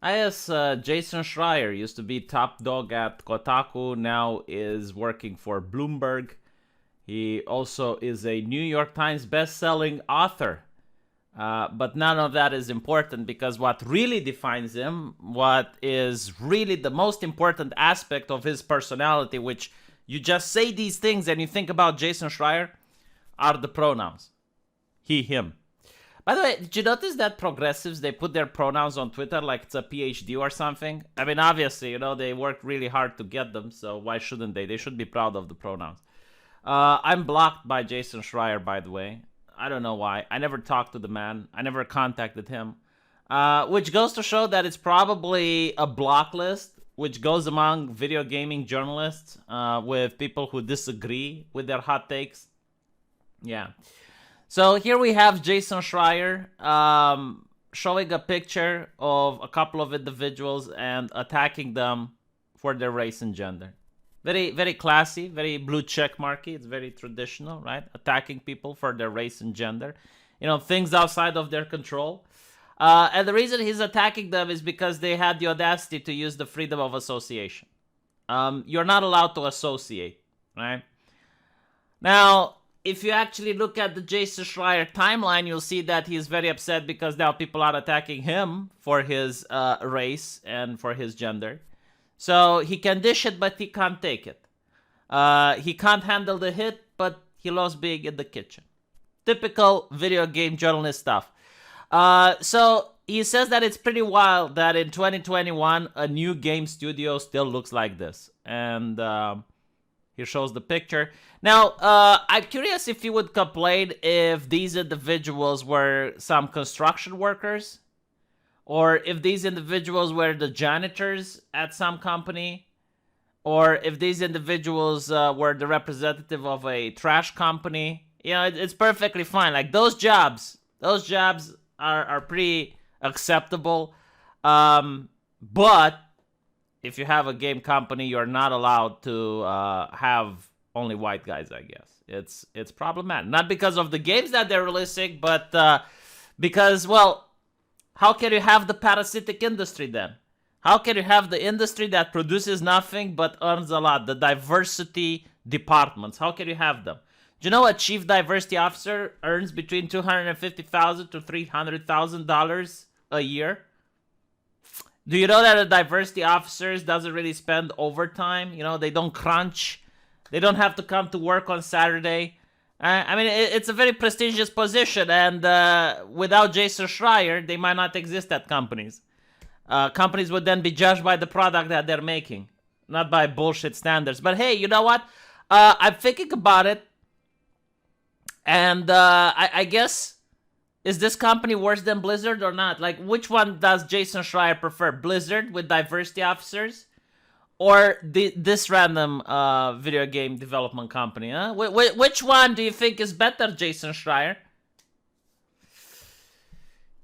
Jason Schreier used to be top dog at Kotaku, now is working for Bloomberg. He also is a New York Times best-selling author. But none of that is important because what really defines him, what is really the most important aspect of his personality, which you just say these things and you think about Jason Schreier, are the pronouns. He, him. By the way, did you notice that progressives, they put their pronouns on Twitter like it's a PhD or something? I mean, obviously, they worked really hard to get them, so why shouldn't they? They should be proud of the pronouns. I'm blocked by Jason Schreier, by the way. I don't know why. I never talked to the man. I never contacted him. Which goes to show that it's probably a block list, which goes among video gaming journalists with people who disagree with their hot takes. Yeah. So here we have Jason Schreier showing a picture of a couple of individuals and attacking them for their race and gender. Very, very classy, very blue check marky. It's very traditional, right? Attacking people for their race and gender. Things outside of their control. And the reason he's attacking them is because they had the audacity to use the freedom of association. You're not allowed to associate, right? Now, if you actually look at the Jason Schreier timeline, you'll see that he's very upset because now people are attacking him for his race and for his gender. So he can dish it, but he can't take it. He can't handle the hit, but he loves being in the kitchen. Typical video game journalist stuff. So he says that it's pretty wild that in 2021, a new game studio still looks like this. And he shows the picture. Now, I'm curious if you would complain if these individuals were some construction workers, or if these individuals were the janitors at some company, or if these individuals were the representative of a trash company. It's perfectly fine. Like those jobs are pretty acceptable. But if you have a game company, you're not allowed to have only white guys, I guess. It's problematic. Not because of the games that they're releasing, but because, well, how can you have the parasitic industry then? How can you have the industry that produces nothing but earns a lot? The diversity departments. How can you have them? Do you know a chief diversity officer earns between $250,000 to $300,000 a year? Do you know that a diversity officers doesn't really spend overtime? They don't crunch. They don't have to come to work on Saturday. It's a very prestigious position, and without Jason Schreier, they might not exist at companies. Companies would then be judged by the product that they're making, not by bullshit standards. But hey, you know what? I'm thinking about it, and I guess, is this company worse than Blizzard or not? Like, which one does Jason Schreier prefer? Blizzard with diversity officers? Or this random video game development company? Huh? Which one do you think is better, Jason Schreier?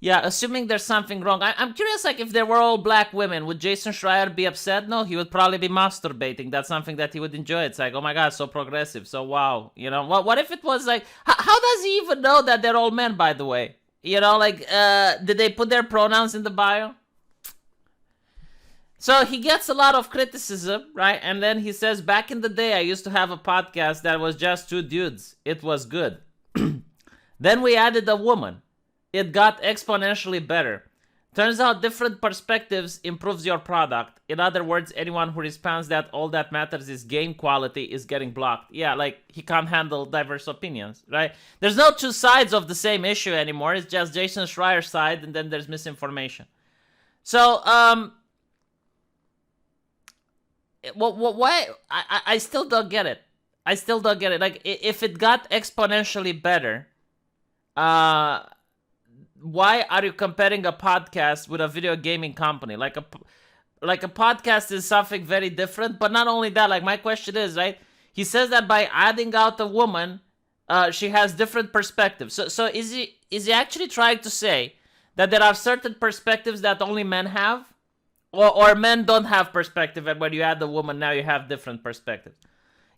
Yeah, assuming there's something wrong. I'm curious, like, if there were all black women, would Jason Schreier be upset? No, he would probably be masturbating. That's something that he would enjoy. It's like, oh my god, so progressive, so wow. What if it was like, how does he even know that they're all men, by the way? Did they put their pronouns in the bio? So he gets a lot of criticism, right? And then he says, back in the day, I used to have a podcast that was just two dudes. It was good. Then we added a woman. It got exponentially better. Turns out different perspectives improves your product. In other words, anyone who responds that all that matters is game quality is getting blocked. Yeah, like he can't handle diverse opinions, right? There's no two sides of the same issue anymore. It's just Jason Schreier's side, and then there's misinformation. So, why? I still don't get it. Like, if it got exponentially better, why are you comparing a podcast with a video gaming company? Like a podcast is something very different. But not only that, like, my question is, right? He says that by adding out a woman, she has different perspectives. So is he actually trying to say that there are certain perspectives that only men have? Or men don't have perspective, and when you add the woman, now you have different perspectives.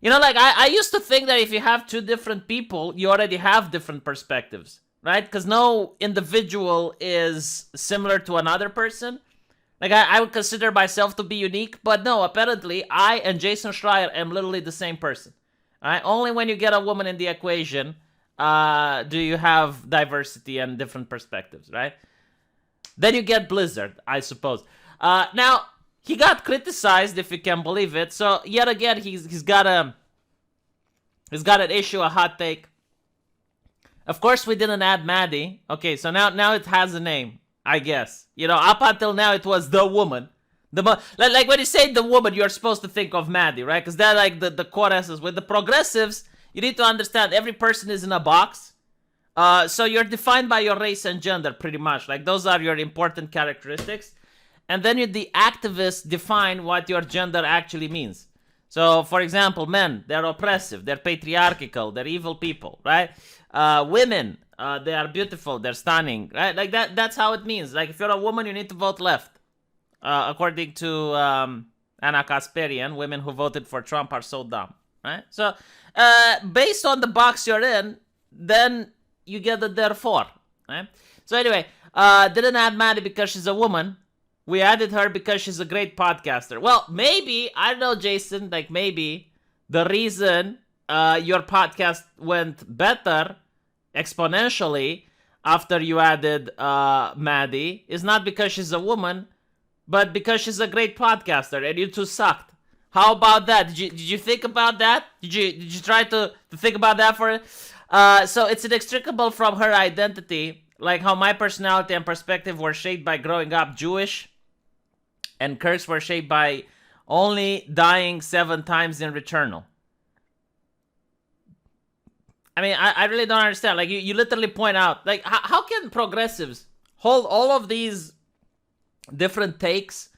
I used to think that if you have two different people, you already have different perspectives, right? Because no individual is similar to another person, Like, I would consider myself to be unique, but no, apparently I and Jason Schreier am literally the same person. All right? Only when you get a woman in the equation do you have diversity and different perspectives, right? Then you get Blizzard, I suppose. Now, he got criticized, if you can believe it. So, yet again, he's got an issue, a hot take. Of course, we didn't add Maddie. Okay, so now it has a name, I guess. You know, up until now, it was the woman. Like when you say the woman, you're supposed to think of Maddie, right? Because they're like the core essence. With the progressives, you need to understand every person is in a box. So you're defined by your race and gender, pretty much. Like, those are your important characteristics. And then the activists define what your gender actually means. So, for example, men, they're oppressive, they're patriarchal, they're evil people, right? Women, they are beautiful, they're stunning, right? Like, that's how it means. Like, if you're a woman, you need to vote left. According to Anna Kasparian, women who voted for Trump are so dumb, right? So, based on the box you're in, then you get the therefore, right? So anyway, didn't add Maddie because she's a woman. We added her because she's a great podcaster. Well, maybe, I don't know, Jason, like maybe the reason your podcast went better exponentially after you added Maddie is not because she's a woman, but because she's a great podcaster and you two sucked. How about that? Did you think about that? Did you try to think about that for it? So it's inextricable from her identity, like how my personality and perspective were shaped by growing up Jewish, and Kirk's were shaped by only dying 7 times in Returnal. I mean, I really don't understand. Like, you literally point out, like, how can progressives hold all of these different takes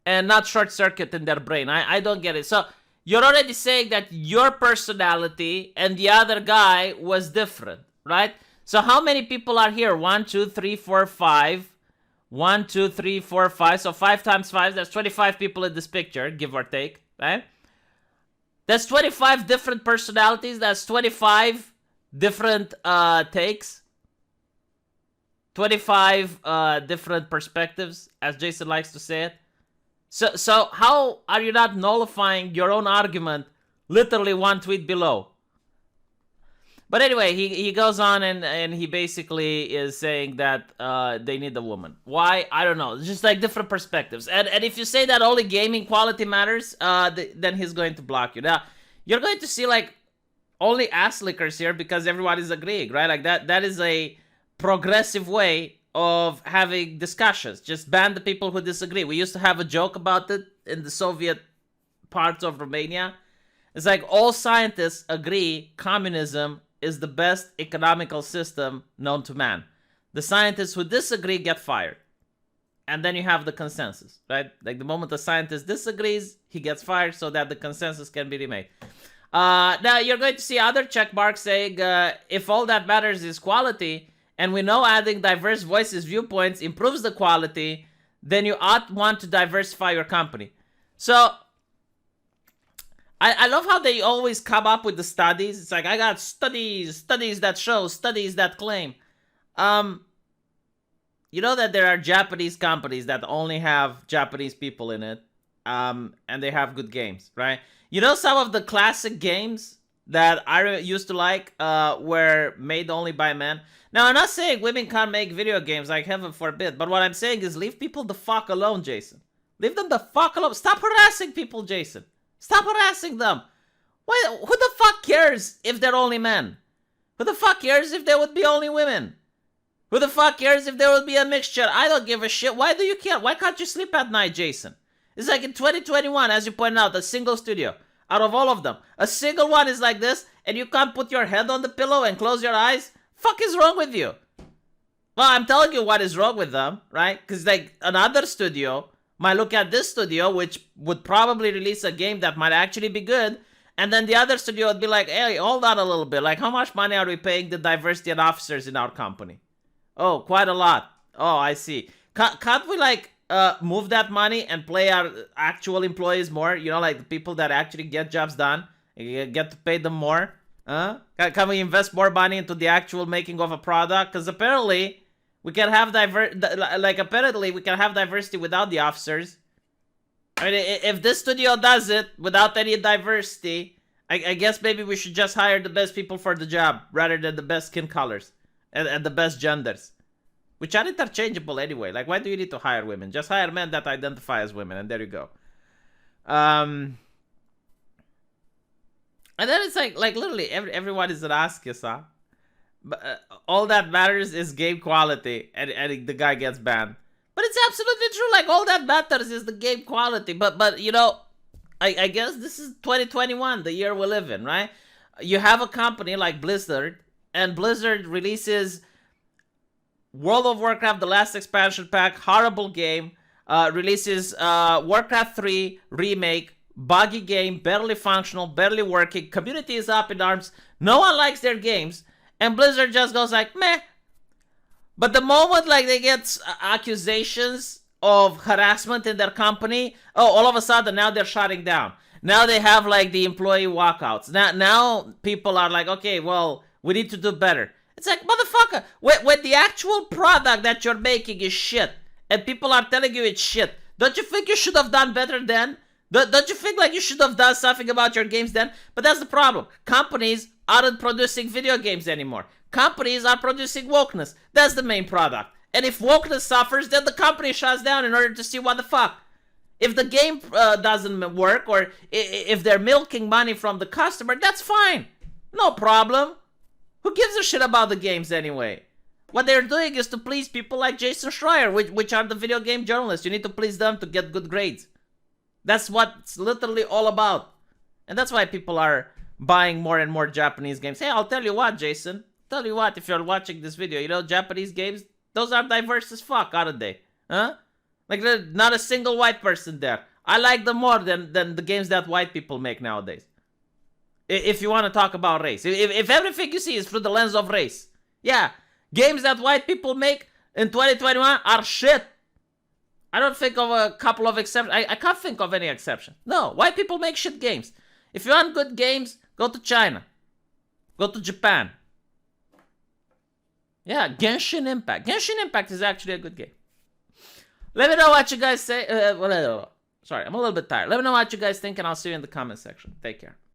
and not short circuit in their brain? I don't get it. So you're already saying that your personality and the other guy was different, right? So how many people are here? 1, 2, 3, 4, 5. 1, 2, 3, 4, 5. So 5 times 5, that's 25 people in this picture, give or take, right? That's 25 different personalities. That's 25 different takes. 25 different perspectives, as Jason likes to say it. So how are you not nullifying your own argument literally one tweet below? But anyway, he goes on and he basically is saying that they need a woman. Why? I don't know. It's just like different perspectives. And if you say that only gaming quality matters, then he's going to block you. Now, you're going to see like only ass lickers here because everyone is agreeing, right? Like that is a progressive way of having discussions. Just ban the people who disagree. We used to have a joke about it in the Soviet parts of Romania. It's like all scientists agree communism is the best economical system known to man. The scientists who disagree get fired. And then you have the consensus, right? Like the moment the scientist disagrees, he gets fired so that the consensus can be remade. Now, you're going to see other check marks saying, if all that matters is quality, and we know adding diverse voices, viewpoints improves the quality, then you ought want to diversify your company. So, I love how they always come up with the studies. It's like, I got studies that show, studies that claim. You know that there are Japanese companies that only have Japanese people in it, and they have good games, right? You know, some of the classic games that I used to like were made only by men. Now, I'm not saying women can't make video games, like heaven forbid, but what I'm saying is leave people the fuck alone, Jason. Leave them the fuck alone. Stop harassing people, Jason. Stop harassing them. Why? Who the fuck cares if they're only men? Who the fuck cares if there would be only women? Who the fuck cares if there would be a mixture? I don't give a shit. Why do you care? Why can't you sleep at night, Jason? It's like in 2021, as you pointed out, a single studio. Out of all of them, a single one is like this, and you can't put your head on the pillow and close your eyes? Fuck is wrong with you? Well, I'm telling you what is wrong with them, right? Because like another studio might look at this studio, which would probably release a game that might actually be good, and then the other studio would be like, hey, hold on a little bit. Like, how much money are we paying the diversity and officers in our company? Oh, quite a lot. Oh, I see. Can't we like move that money and play our actual employees more? You know, like the people that actually get jobs done, you get to pay them more. Can we invest more money into the actual making of a product? Because apparently We can have like apparently we can have diversity without the officers. I mean, if this studio does it without any diversity, I guess maybe we should just hire the best people for the job rather than the best skin colors and the best genders, which are interchangeable anyway. Like, why do you need to hire women? Just hire men that identify as women, and there you go. And then it's like literally everyone is an ass huh? But all that matters is game quality, and the guy gets banned. But it's absolutely true. Like, all that matters is the game quality. But you know, I guess this is 2021, the year we live in, right? You have a company like Blizzard, and Blizzard releases World of Warcraft, the last expansion pack, horrible game. Releases Warcraft 3 remake, buggy game, barely functional, barely working. Community is up in arms. No one likes their games. And Blizzard just goes like, meh. But the moment like they get accusations of harassment in their company, oh, all of a sudden now they're shutting down. Now they have like the employee walkouts. Now people are like, okay, well, we need to do better. It's like, motherfucker, when the actual product that you're making is shit, and people are telling you it's shit, don't you think you should have done better then? Don't you think like you should have done something about your games then? But that's the problem. Companies aren't producing video games anymore. Companies are producing wokeness. That's the main product. And if wokeness suffers, then the company shuts down in order to see what the fuck. If the game doesn't work, or if they're milking money from the customer, that's fine. No problem. Who gives a shit about the games anyway? What they're doing is to please people like Jason Schreier, which are the video game journalists. You need to please them to get good grades. That's what it's literally all about. And that's why people are buying more and more Japanese games. Hey, I'll tell you what, Jason. Tell you what, if you're watching this video, you know, Japanese games, those are diverse as fuck, aren't they? Huh? Like, there's not a single white person there. I like them more than the games that white people make nowadays. If you want to talk about race. If everything you see is through the lens of race. Yeah, games that white people make in 2021 are shit. I don't think of a couple of exceptions. I can't think of any exception. No, white people make shit games. If you want good games, go to China. Go to Japan. Yeah, Genshin Impact. Genshin Impact is actually a good game. Let me know what you guys say. Sorry, I'm a little bit tired. Let me know what you guys think, and I'll see you in the comment section. Take care.